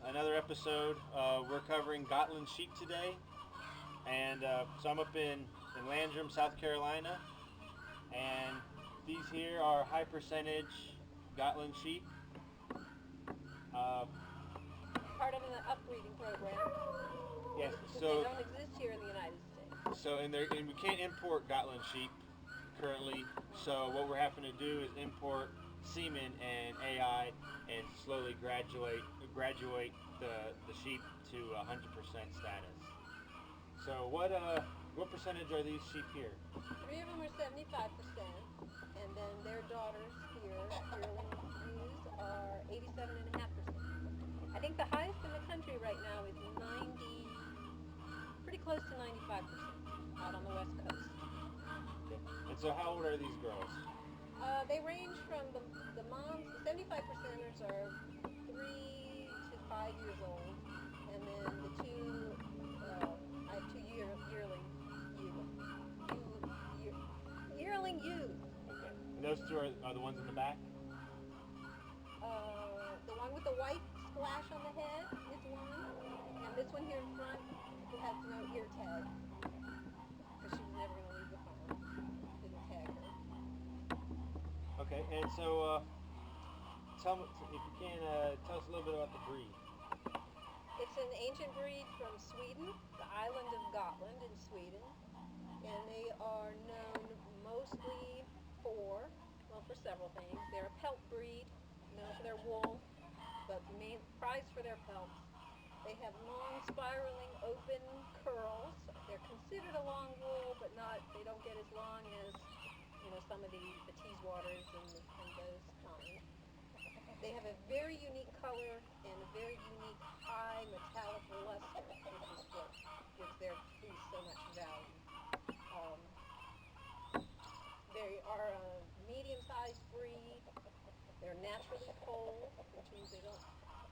Another episode. We're covering Gotland Sheep today, and so I'm up in Landrum, South Carolina, and these here are high percentage Gotland Sheep. Uh, Part of an upbreeding program. yes, Because so they don't exist here in the United States. and we can't import Gotland Sheep currently. So what we're having to do is import semen and AI and slowly graduate the sheep to 100% status. So what percentage are these sheep here? 3 of them are 75%, and then their daughters here, yearling ewes, are 87.5%. I think the highest in the country right now is 90, pretty close to 95% out on the west coast. Okay. And so how old are these girls? They range from the moms, the 75%ers are 3 to 5 years old, and then the two, I have two yearling yearling ewes. Okay. And those two are the ones in the back? The one with the white splash on the head is one, and this one here in front who has no ear tag, because she was never going to leave the farm. Didn't tag her. Okay. And so tell me if you can tell us a little bit about the breed. It's an ancient breed from Sweden, the island of Gotland in Sweden, and they are known mostly for several things. They're a pelt breed, known for their wool, but the main prize for their pelts. They have long, spiraling, open curls. They're considered a long wool, but they don't get as long as, some of the Teeswaters and those kinds. They have a very unique color and a very unique high metallic luster, which is what gives their fleece so much value. They are a medium-sized breed. They're naturally polled, which means they don't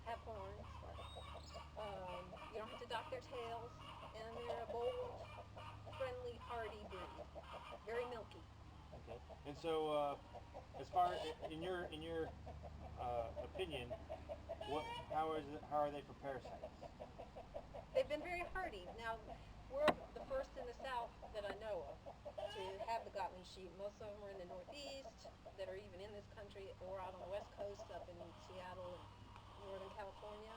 have horns. You don't have to dock their tails, and they're a bold, friendly, hardy breed. Very milky. Okay. And so as far in your opinion, how are they for parasites? They've been very hardy. Now, we're the first in the South that I know of to have the Gotland sheep. Most of them are in the Northeast, that are even in this country, or out on the West Coast, up in Seattle and Northern California.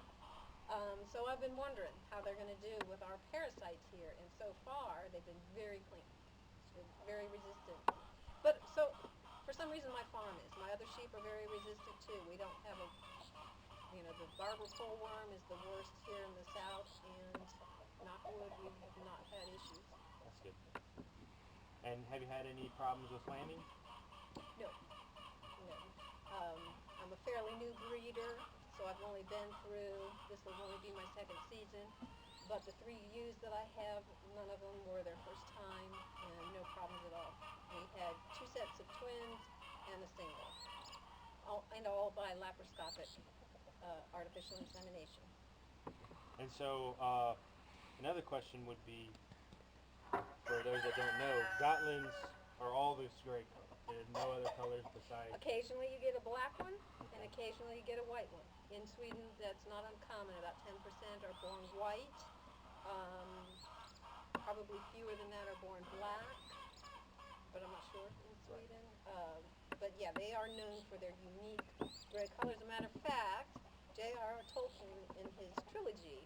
So I've been wondering how they're going to do with our parasites here, and so far they've been very clean, very resistant. But so, for some reason, my farm is. My other sheep are very resistant too. We don't have the barber pole worm is the worst here in the South, and knock wood, we've not had issues. That's good. And have you had any problems with lambing? No. I'm a fairly new breeder, so I've only been through, this will only be my second season, but the 3 ewes that I have, none of them were their first time, and no problems at all. We had 2 sets of twins and a single, and all by laparoscopic artificial insemination. And so another question would be, for those that don't know, Gotlands are all this gray color. There's no other colors besides. Occasionally you get a black one, and occasionally you get a white one. In Sweden, that's not uncommon. About 10% are born white. Probably fewer than that are born black, but I'm not sure in Sweden. But yeah, they are known for their unique gray color. As a matter of fact, J.R.R. Tolkien, in his trilogy,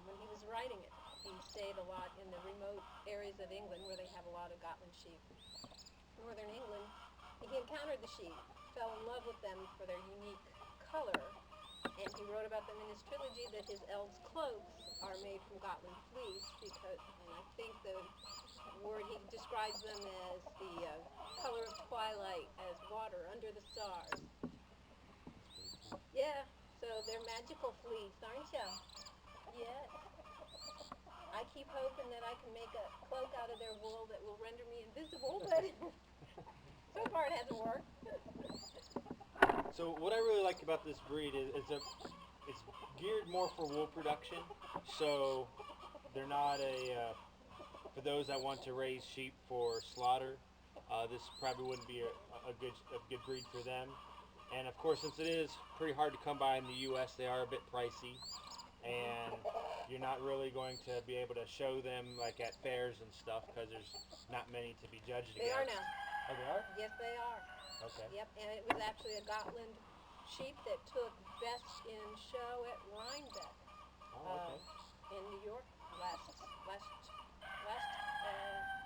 when he was writing it, he stayed a lot in the remote areas of England where they have a lot of Gotland sheep. Northern England, he encountered the sheep, fell in love with them for their unique color, and he wrote about them in his trilogy that his eld's cloaks are made from Gotland fleece because, and I think the word he describes them as the color of twilight, as water under the stars. Yeah, so they're magical fleece, aren't you? Yes. I keep hoping that I can make a cloak out of their wool that will render me invisible, but so far it hasn't worked. So what I really like about this breed is it's geared more for wool production. So they're not for those that want to raise sheep for slaughter. This probably wouldn't be a good breed for them. And of course, since it is pretty hard to come by in the U.S., they are a bit pricey, and you're not really going to be able to show them like at fairs and stuff because there's not many to be judged They against. are now. Oh, they are? Yes, they are. Okay. Yep, and it was actually a Gotland sheep that took best in show at Rhinebeck Oh, okay. in New York last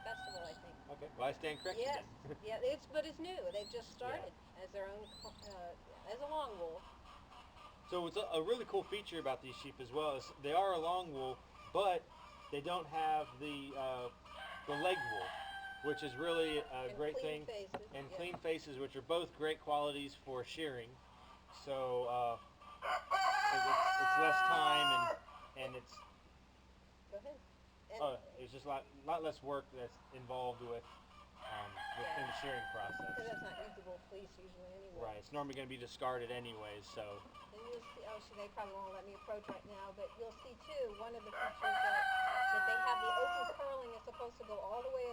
festival, I think. Okay. Well, I stand corrected Yes, then. yeah, but it's new. They've just started as their own, as a long wool. So it's a really cool feature about these sheep as well is they are a long wool, but they don't have the leg wool, which is really a And great clean thing. faces, And yeah. clean faces, which are both great qualities for shearing. So it's less time and it's Go ahead. And it's just a lot less work that's involved with in the shearing because process. that's not usable fleece usually anyway. Right. It's normally going to be discarded anyways. So. And you'll see, they probably won't let me approach right now, but you'll see too, one of the features that they have the open curling is supposed to go all the way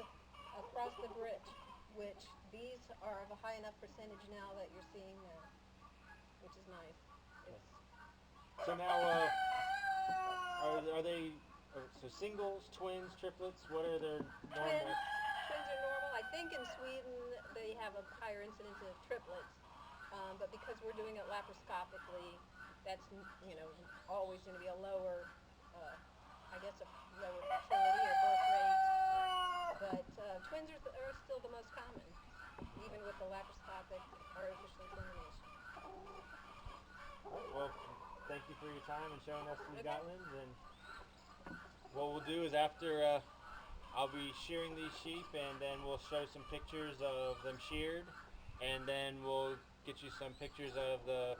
across the bridge, which these are of a high enough percentage now that you're seeing now, which is nice. So now, are they so singles, twins, triplets? What are their normal? Twins are normal. I think in Sweden they have a higher incidence of triplets, but because we're doing it laparoscopically, that's always going to be a lower, I guess a lower fertility or birth rate. But twins are still the most common, even with the laparoscopic artificial insemination. All right, well, thank you for your time and showing us these Gotlands. And what we'll do is after I'll be shearing these sheep, and then we'll show some pictures of them sheared, and then we'll get you some pictures of the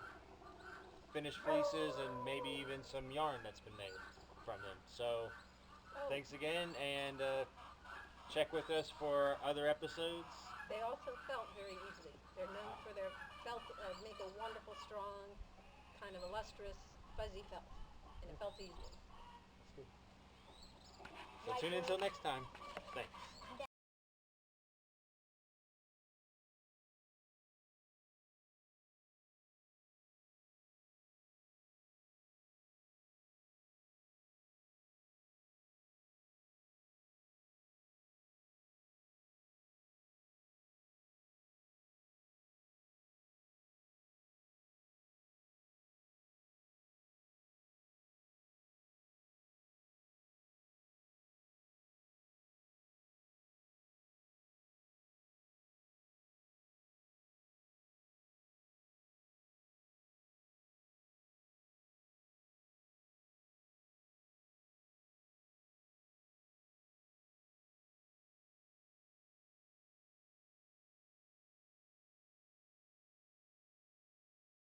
finished fleeces and maybe even some yarn that's been made from them. So thanks again, and check with us for other episodes. They also felt very easily. They're known for their felt, make a wonderful, strong, kind of a lustrous, fuzzy felt, and it felt easily. So tune in until next time. Thanks.